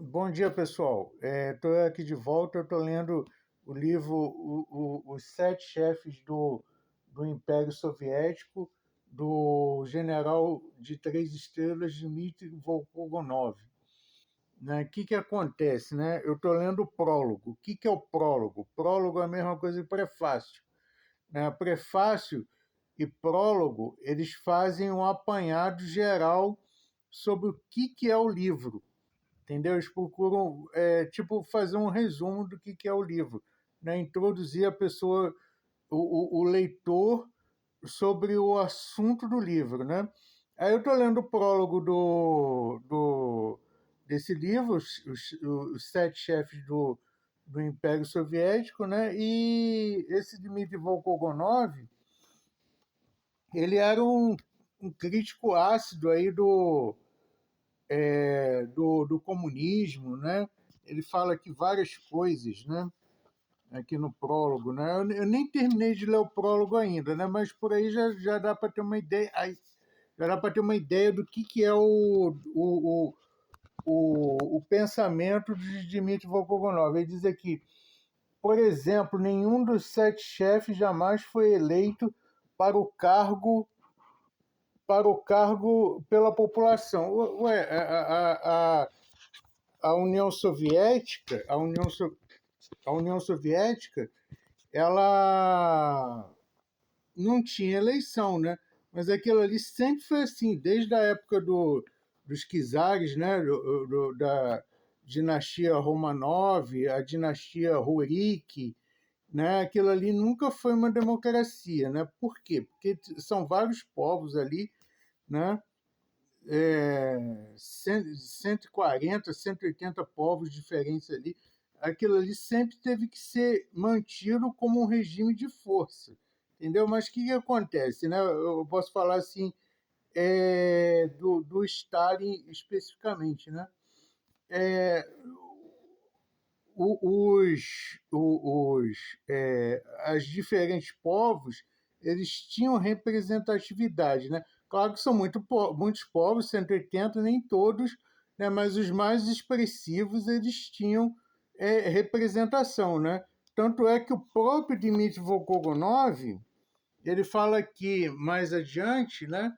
Bom dia, pessoal. Estou aqui de volta. Estou lendo o livro Os Sete Chefes do Império Soviético, do general de três estrelas Dmitry Volkogonov. Né? O que acontece? Né? Eu estou lendo o prólogo. O que é o prólogo? Prólogo é a mesma coisa que prefácio. Né? Prefácio e prólogo, eles fazem um apanhado geral sobre o que é o livro, entendeu? Eles procuram, tipo, fazer um resumo do que é o livro, né? Introduzir a pessoa, o leitor, sobre o assunto do livro, né? Aí eu estou lendo o prólogo desse livro, os Sete Chefes do Império Soviético, né? E esse Dmitry Volkogonov, ele era um crítico ácido aí do comunismo, né? Ele fala aqui várias coisas, né? Aqui no prólogo, né? Eu nem terminei de ler o prólogo ainda, né? Mas por aí já dá para ter uma ideia, já dá para ter uma ideia do que é o pensamento de Dmitry Volkogonov. Ele diz aqui, por exemplo, nenhum dos sete chefes jamais foi eleito para o cargo pela população. Ué, a União Soviética, a União Soviética, ela não tinha eleição, né? Mas aquilo ali sempre foi assim, desde a época dos czares, né? Da dinastia Romanov, a dinastia Rurik, né? Aquilo ali nunca foi uma democracia, né? Por quê? Porque são vários povos ali, né? 140, 180 povos diferentes ali. Aquilo ali sempre teve que ser mantido como um regime de força, entendeu? Mas o que acontece, né? Eu posso falar assim, do Stalin especificamente, né? É, as diferentes povos, eles tinham representatividade, né? Claro que são muitos povos, 180, nem todos, né? Mas os mais expressivos, eles tinham representação, né? Tanto é que o próprio Dmitry Volkogonov, ele fala aqui mais adiante, né?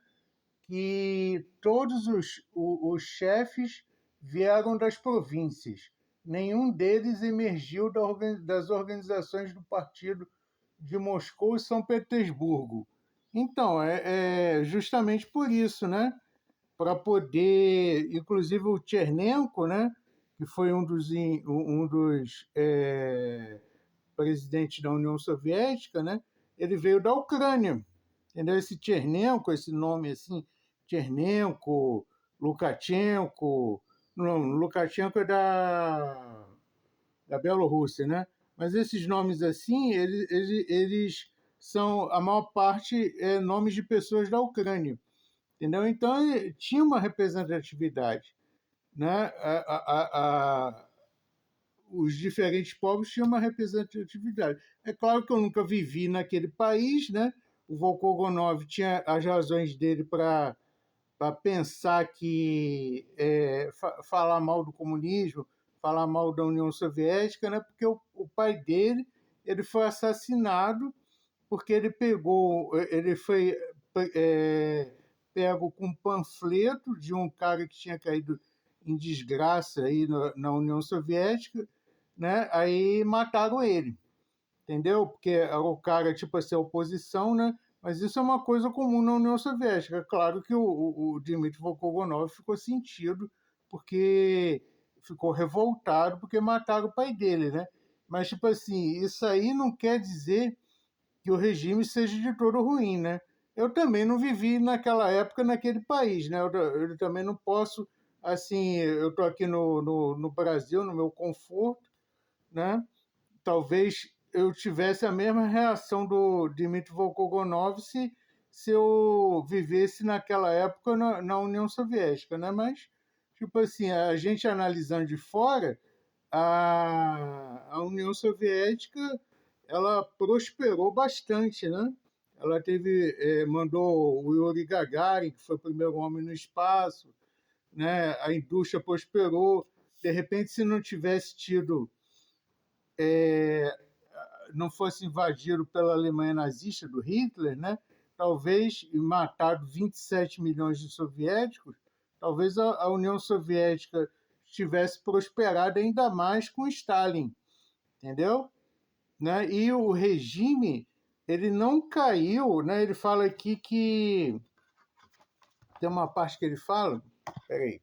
Que todos os chefes vieram das províncias. Nenhum deles emergiu das organizações do partido de Moscou e São Petersburgo. Então, é justamente por isso, né? Para poder, inclusive o Chernenko, né? Que foi um dos presidentes da União Soviética, né? Ele veio da Ucrânia, entendeu? Esse Chernenko, esse nome assim, Chernenko, Lukashenko, não, Lukashenko é da Bielorrússia, né? Mas esses nomes assim, eles são, a maior parte, nomes de pessoas da Ucrânia, entendeu? Então, tinha uma representatividade, né? Os diferentes povos tinham uma representatividade. É claro que eu nunca vivi naquele país, né? O Volkogonov tinha as razões dele para pensar que falar mal do comunismo, falar mal da União Soviética, né? Porque o pai dele ele foi assassinado porque ele foi pego com um panfleto de um cara que tinha caído em desgraça aí na União Soviética, né? Aí mataram ele, entendeu? Porque era o cara, tipo assim, a oposição, né? Mas isso é uma coisa comum na União Soviética. Claro que o Dmitry Volkogonov ficou sentido, porque ficou revoltado, porque mataram o pai dele, né? Mas, tipo assim, isso aí não quer dizer que o regime seja de todo ruim, né? Eu também não vivi naquela época naquele país, né? Eu também não posso, assim, eu estou aqui no Brasil, no meu conforto, né? Talvez eu tivesse a mesma reação do Dmitry Volkogonov se eu vivesse naquela época na União Soviética, né? Mas, tipo assim, a gente analisando de fora, a União Soviética ela prosperou bastante, né? Ela mandou o Yuri Gagarin, que foi o primeiro homem no espaço, né? A indústria prosperou, de repente, se não tivesse tido, não fosse invadido pela Alemanha nazista do Hitler, né? Talvez matado 27 milhões de soviéticos, talvez a União Soviética tivesse prosperado ainda mais com Stalin, entendeu? Né? E o regime ele não caiu, né? Ele fala aqui que tem uma parte que ele fala, peraí,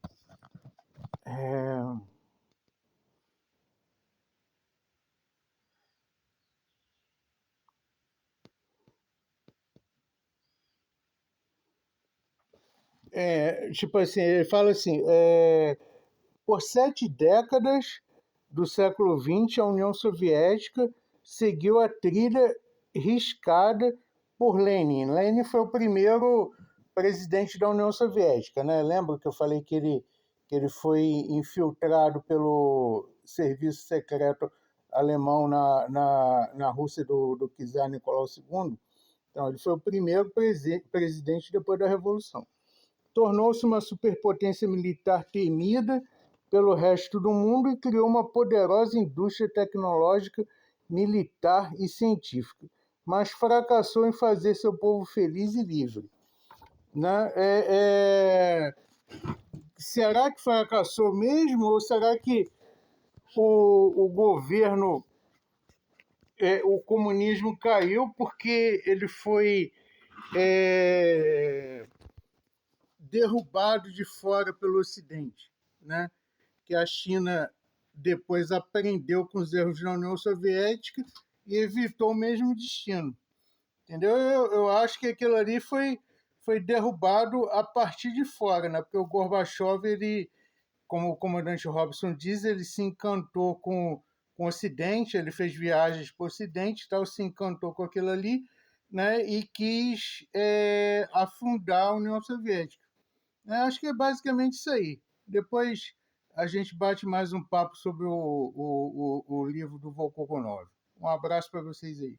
tipo assim, ele fala assim, por 7 décadas do século XX, a União Soviética seguiu a trilha riscada por Lenin. Lenin foi o primeiro presidente da União Soviética, né? Lembra que eu falei que ele foi infiltrado pelo serviço secreto alemão na Rússia do czar Nicolau II? Então, ele foi o primeiro presidente depois da Revolução. Tornou-se uma superpotência militar temida pelo resto do mundo e criou uma poderosa indústria tecnológica, militar e científica, mas fracassou em fazer seu povo feliz e livre. Né? Será que fracassou mesmo ou será que o governo, o comunismo caiu porque ele foi derrubado de fora pelo Ocidente, né? Que a China depois aprendeu com os erros da União Soviética e evitou o mesmo destino. Entendeu? Eu acho que aquilo ali foi derrubado a partir de fora, né? Porque o Gorbachev, ele, como o comandante Robson diz, ele se encantou com o Ocidente, ele fez viagens para o Ocidente, tal, se encantou com aquilo ali, né? E quis afundar a União Soviética. Acho que é basicamente isso aí. Depois a gente bate mais um papo sobre o livro do Volkogonov. Um abraço para vocês aí.